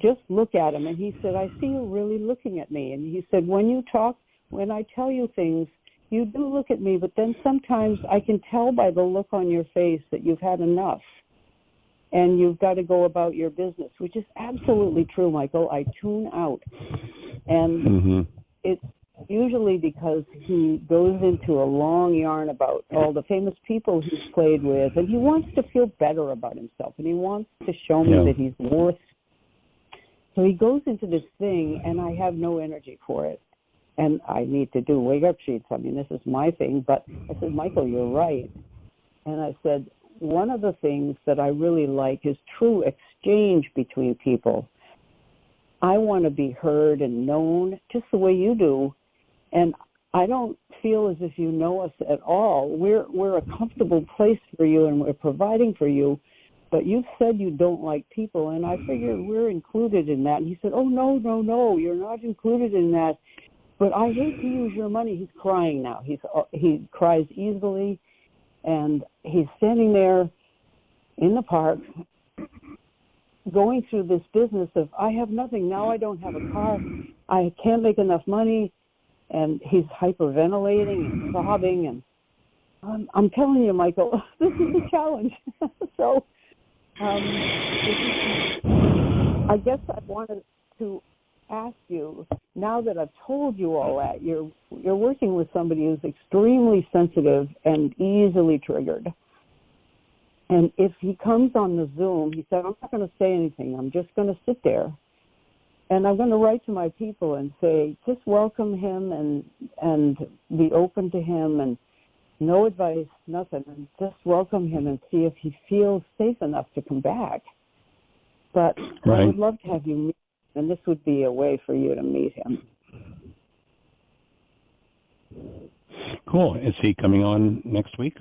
Speaker 4: Just look at him. And he said, I see you really looking at me. And he said, when you talk, when I tell you things, you do look at me, but then sometimes I can tell by the look on your face that you've had enough and you've got to go about your business, which is absolutely true, Michael. I tune out. And it's usually because he goes into a long yarn about all the famous people he's played with, and he wants to feel better about himself, and he wants to show me that he's worth. So he goes into this thing, and I have no energy for it. And I need to do wake-up sheets. This is my thing. But I said, Michael, you're right. And I said, one of the things that I really like is true exchange between people. I want to be heard and known just the way you do. And I don't feel as if you know us at all. We're a comfortable place for you, and we're providing for you. But you've said you don't like people, and I figure we're included in that. And he said, oh, no, you're not included in that. But I hate to use your money. He's crying now. He cries easily, and he's standing there in the park going through this business of, I have nothing. Now I don't have a car. I can't make enough money. And he's hyperventilating and sobbing. And I'm telling you, Michael, this is a challenge. So I guess I wanted to ask you, now that I've told you all that, you're working with somebody who's extremely sensitive and easily triggered. And if he comes on the Zoom, he said, I'm not going to say anything. I'm just going to sit there. And I'm going to write to my people and say, just welcome him and be open to him, and no advice, nothing. And just welcome him and see if he feels safe enough to come back. But I would love to have you meet. And this would be a way for you to meet him.
Speaker 2: Cool. Is he coming on next week?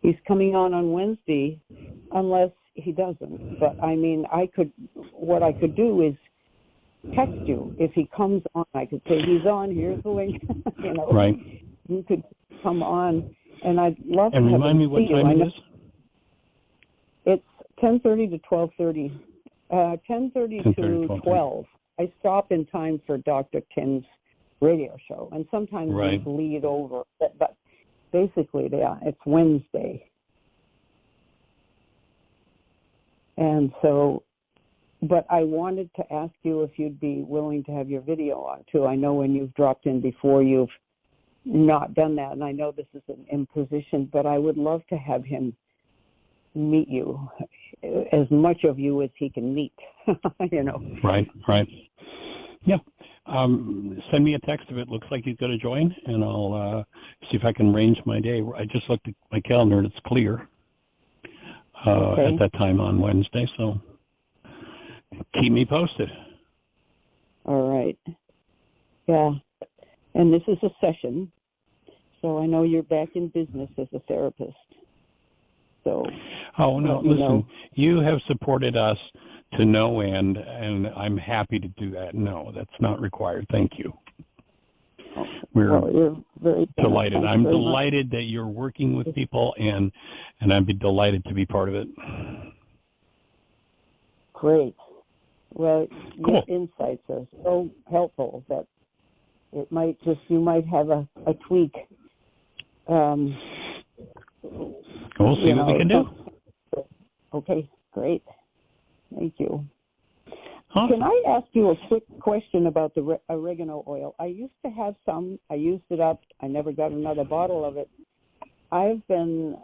Speaker 4: He's coming on Wednesday, unless he doesn't. But what I could do is text you. If he comes on, I could say, he's on, here's the link.
Speaker 2: Right.
Speaker 4: You could come on, and I'd love to
Speaker 2: have
Speaker 4: remind me
Speaker 2: what time it is?
Speaker 4: It's 10:30 to 12:30. 10:30 to 12. I stop in time for Dr. Tim's radio show, and sometimes we bleed over. But basically, it's Wednesday. And so, but I wanted to ask you if you'd be willing to have your video on, too. I know when you've dropped in before, you've not done that, and I know this is an imposition, but I would love to have him meet you, as much of you as he can meet.
Speaker 2: Right. Yeah. Send me a text if it looks like he's going to join, and I'll see if I can arrange my day. I just looked at my calendar, and it's clear at that time on Wednesday, so keep me posted.
Speaker 4: All right. Yeah. And this is a session, so I know you're back in business as a therapist. So.
Speaker 2: Oh, no, listen, you have supported us to no end, and I'm happy to do that. No, that's not required. Thank you. We're
Speaker 4: you're very
Speaker 2: delighted. I'm delighted that you're working with people, and I'd be delighted to be part of it.
Speaker 4: Great. Well,
Speaker 2: cool.
Speaker 4: Your insights are so helpful that it might you might have a tweak.
Speaker 2: We'll see what we can do.
Speaker 4: Okay, great. Thank you.
Speaker 2: Awesome.
Speaker 4: Can I ask you a quick question about the oregano oil? I used to have some. I used it up. I never got another bottle of it. I've been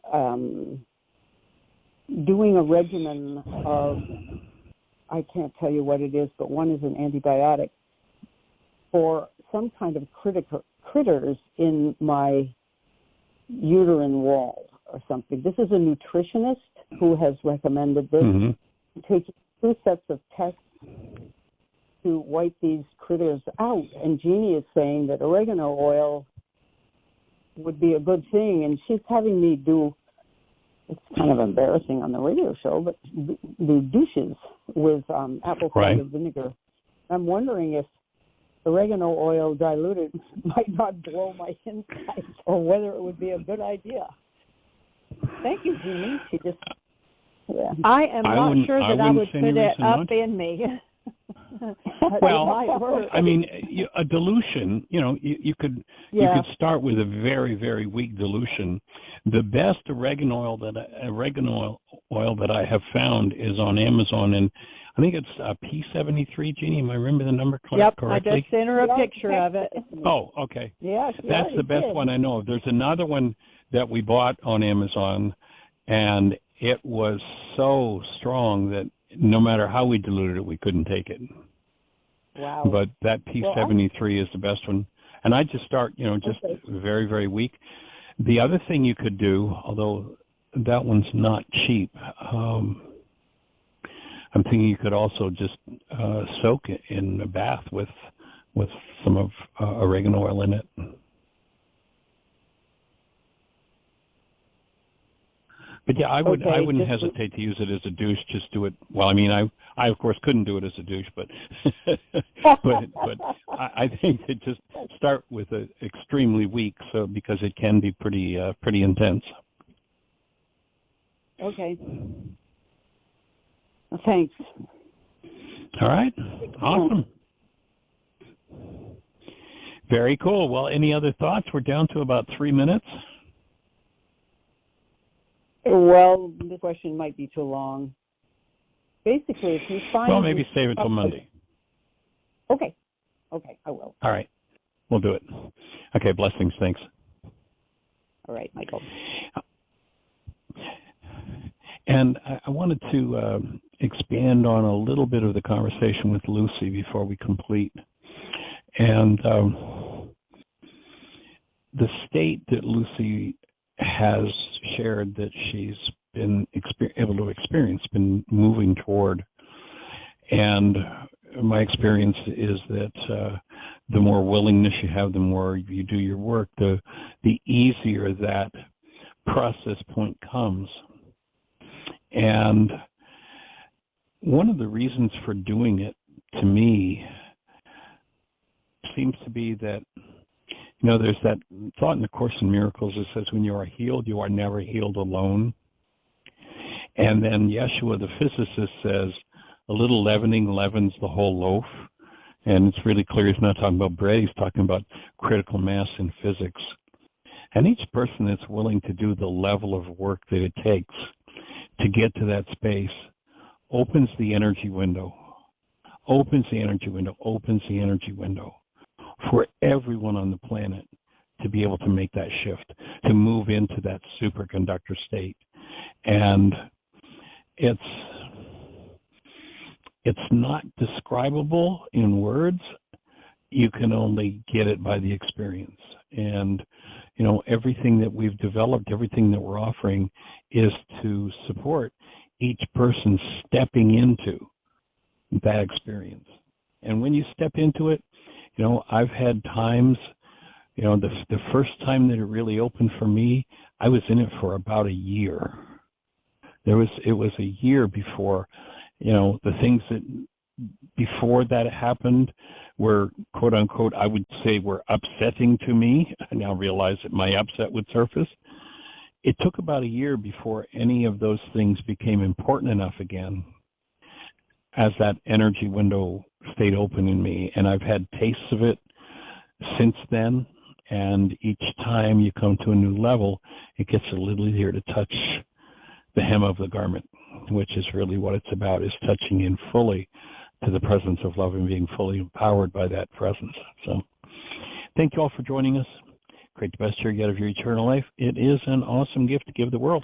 Speaker 4: doing a regimen of, I can't tell you what it is, but one is an antibiotic for some kind of critters in my uterine wall or something. This is a nutritionist who has recommended this.
Speaker 2: Mm-hmm.
Speaker 4: Taking 2 sets of tests to wipe these critters out. And Jeannie is saying that oregano oil would be a good thing, and she's having me do, it's kind of embarrassing on the radio show, but do douches with apple cider vinegar. I'm wondering if oregano oil diluted might not blow my insides, or whether it would be a good idea. Thank you, Jeannie. She just... Yeah.
Speaker 1: I am not sure that I would put it up in me.
Speaker 2: Well, I mean, a dilution, you could start with a very, very weak dilution. The best oregano oil that I have found is on Amazon, and I think it's P73, Jeannie. Am I remember the number correctly?
Speaker 1: Yep, I just sent her a picture of it.
Speaker 2: Oh, okay.
Speaker 4: Yeah,
Speaker 2: that's the best one I know of. There's another one that we bought on Amazon, and it was so strong that no matter how we diluted it, we couldn't take it.
Speaker 4: Wow.
Speaker 2: But that P73 is the best one. And I just start, just very, very weak. The other thing you could do, although that one's not cheap, I'm thinking you could also just soak it in a bath with some of oregano oil in it. But yeah, I wouldn't hesitate to use it as a douche. Just do it. Well, I mean, I of course couldn't do it as a douche, but but I think that just start with a extremely weak, so because it can be pretty intense.
Speaker 4: Okay. Thanks.
Speaker 2: All right. Awesome. Very cool. Well, any other thoughts? We're down to about 3 minutes.
Speaker 4: Well, this question might be too long. Basically, if you find...
Speaker 2: Well, maybe save it till Monday.
Speaker 4: Okay. Okay, I will.
Speaker 2: All right. We'll do it. Okay, blessings. Thanks.
Speaker 4: All right, Michael.
Speaker 2: And I wanted to expand on a little bit of the conversation with Lucy before we complete. And the state that Lucy has shared that she's been able to experience, been moving toward. And my experience is that the more willingness you have, the more you do your work, the easier that process point comes. And one of the reasons for doing it, to me, seems to be that there's that thought in the Course in Miracles that says, when you are healed, you are never healed alone. And then Yeshua, the physicist, says, a little leavening leavens the whole loaf. And it's really clear he's not talking about bread, he's talking about critical mass in physics. And each person that's willing to do the level of work that it takes to get to that space opens the energy window, opens the energy window for everyone on the planet to be able to make that shift, to move into that superconductor state. And it's not describable in words. you can only get it by the experience. And, you know, everything that we've developed, everything that we're offering is to support each person stepping into that experience. And when you step into it, you know, I've had times, you know, the first time that it really opened for me, I was in it for about a year. It was a year before, you know, the things that before that happened were, quote unquote, I would say were upsetting to me. I now realize that my upset would surface. It took about a year before any of those things became important enough again, as that energy window stayed open in me. And I've had tastes of it since then. And each time you come to a new level, it gets a little easier to touch the hem of the garment, which is really what it's about, is touching in fully to the presence of love and being fully empowered by that presence. So thank you all for joining us. Create the best year yet of your eternal life. It is an awesome gift to give the world.